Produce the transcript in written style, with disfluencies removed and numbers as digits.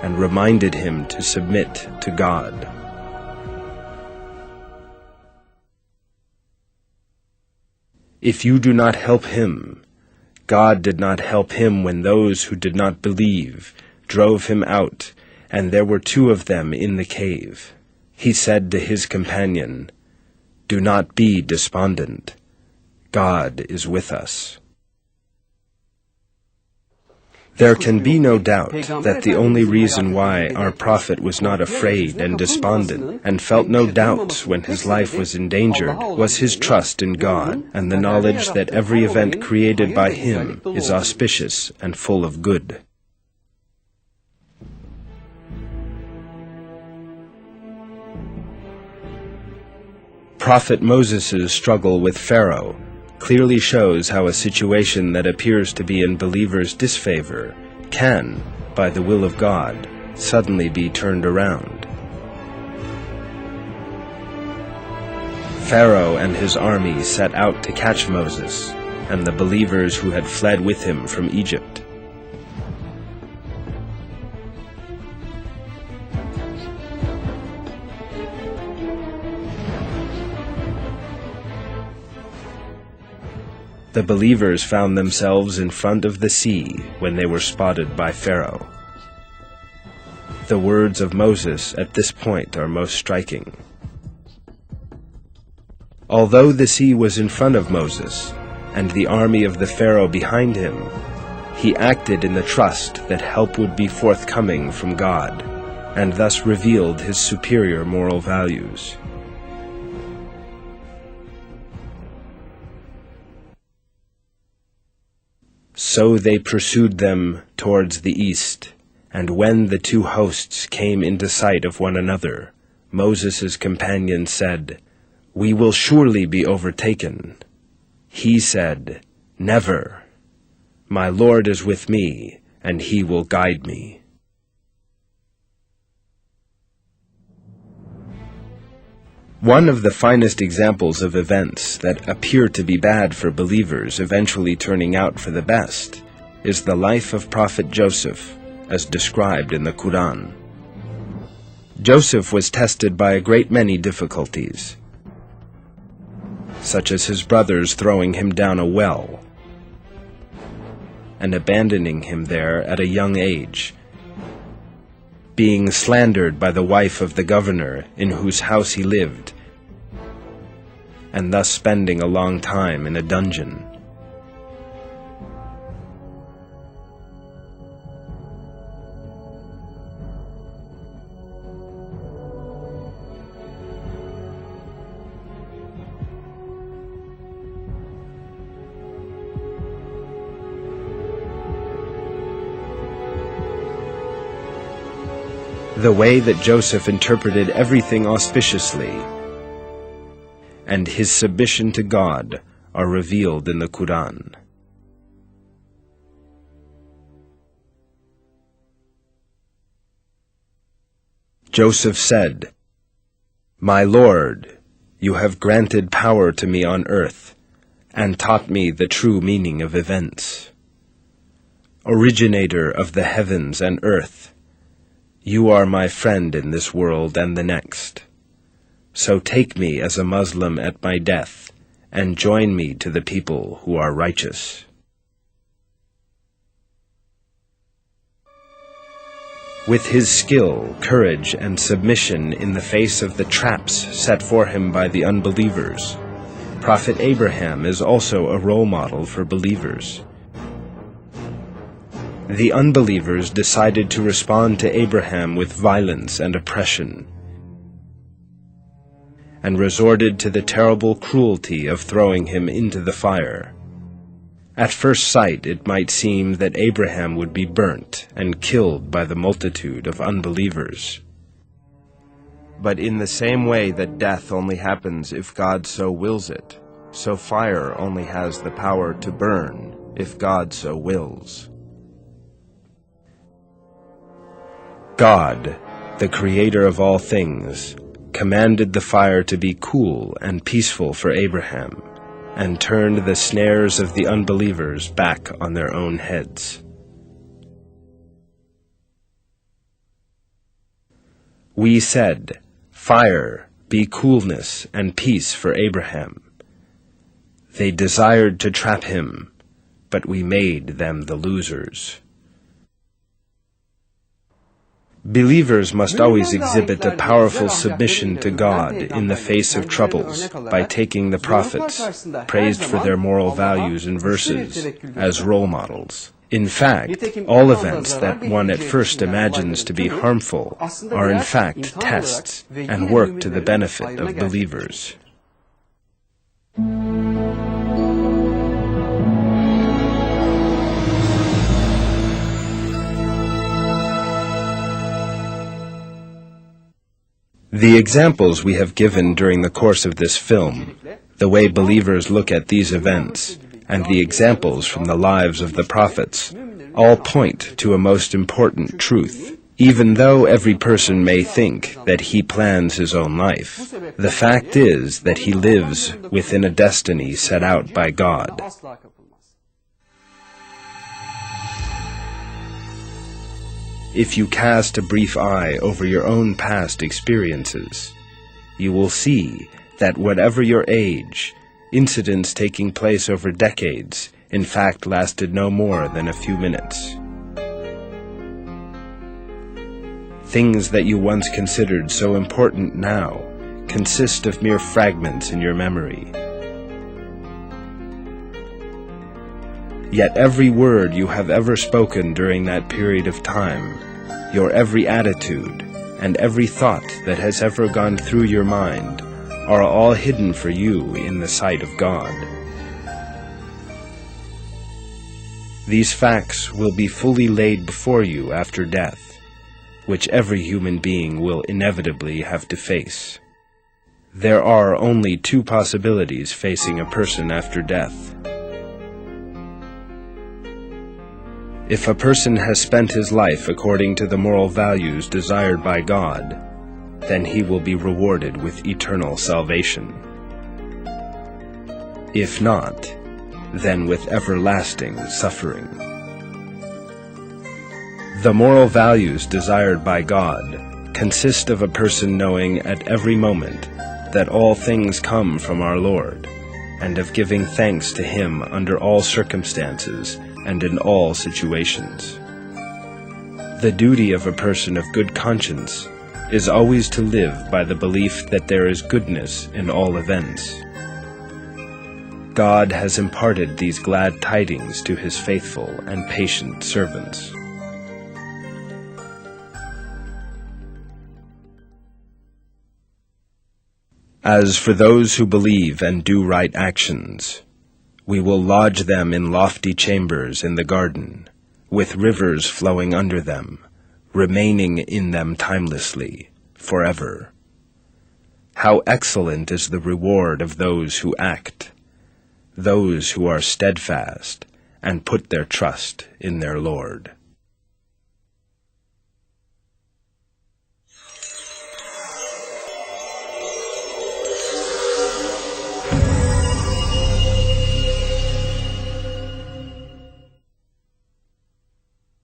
and reminded him to submit to God. If you do not help him, God did not help him when those who did not believe drove him out, and there were 2 of them in the cave. He said to his companion, "Do not be despondent. God is with us." There can be no doubt that the only reason why our prophet was not afraid and despondent and felt no doubts when his life was endangered was his trust in God and the knowledge that every event created by him is auspicious and full of good. Prophet Moses' struggle with Pharaoh clearly shows how a situation that appears to be in believers' disfavor can, by the will of God, suddenly be turned around. Pharaoh and his army set out to catch Moses and the believers who had fled with him from Egypt. The believers found themselves in front of the sea when they were spotted by Pharaoh. The words of Moses at this point are most striking. Although the sea was in front of Moses and the army of the Pharaoh behind him, he acted in the trust that help would be forthcoming from God, and thus revealed his superior moral values. So they pursued them towards the east, and when the 2 hosts came into sight of one another, Moses' companion said, "We will surely be overtaken." He said, "Never. My Lord is with me, and he will guide me." One of the finest examples of events that appear to be bad for believers eventually turning out for the best is the life of Prophet Joseph, as described in the Quran. Joseph was tested by a great many difficulties, such as his brothers throwing him down a well and abandoning him there at a young age, being slandered by the wife of the governor in whose house he lived, and thus spending a long time in a dungeon. The way that Joseph interpreted everything auspiciously and his submission to God are revealed in the Quran. Joseph said, "My Lord, you have granted power to me on earth and taught me the true meaning of events. Originator of the heavens and earth, you are my friend in this world and the next. So take me as a Muslim at my death, and join me to the people who are righteous." With his skill, courage, and submission in the face of the traps set for him by the unbelievers, Prophet Abraham is also a role model for believers. The unbelievers decided to respond to Abraham with violence and oppression, and resorted to the terrible cruelty of throwing him into the fire. At first sight, it might seem that Abraham would be burnt and killed by the multitude of unbelievers. But in the same way that death only happens if God so wills it, so fire only has the power to burn if God so wills. God, the creator of all things, commanded the fire to be cool and peaceful for Abraham, and turned the snares of the unbelievers back on their own heads. We said, "Fire, be coolness and peace for Abraham." They desired to trap him, but we made them the losers. Believers must always exhibit a powerful submission to God in the face of troubles by taking the prophets, praised for their moral values and verses, as role models. In fact, all events that one at first imagines to be harmful are in fact tests and work to the benefit of believers. The examples we have given during the course of this film, the way believers look at these events, and the examples from the lives of the prophets, all point to a most important truth. Even though every person may think that he plans his own life, the fact is that he lives within a destiny set out by God. If you cast a brief eye over your own past experiences, you will see that whatever your age, incidents taking place over decades in fact lasted no more than a few minutes. Things that you once considered so important now consist of mere fragments in your memory. Yet every word you have ever spoken during that period of time, your every attitude, and every thought that has ever gone through your mind are all hidden for you in the sight of God. These facts will be fully laid before you after death, which every human being will inevitably have to face. There are only two possibilities facing a person after death. If a person has spent his life according to the moral values desired by God, then he will be rewarded with eternal salvation. If not, then with everlasting suffering. The moral values desired by God consist of a person knowing at every moment that all things come from our Lord, and of giving thanks to Him under all circumstances and in all situations. The duty of a person of good conscience is always to live by the belief that there is goodness in all events. God has imparted these glad tidings to His faithful and patient servants. As for those who believe and do right actions, we will lodge them in lofty chambers in the garden, with rivers flowing under them, remaining in them timelessly, forever. How excellent is the reward of those who act, those who are steadfast and put their trust in their Lord.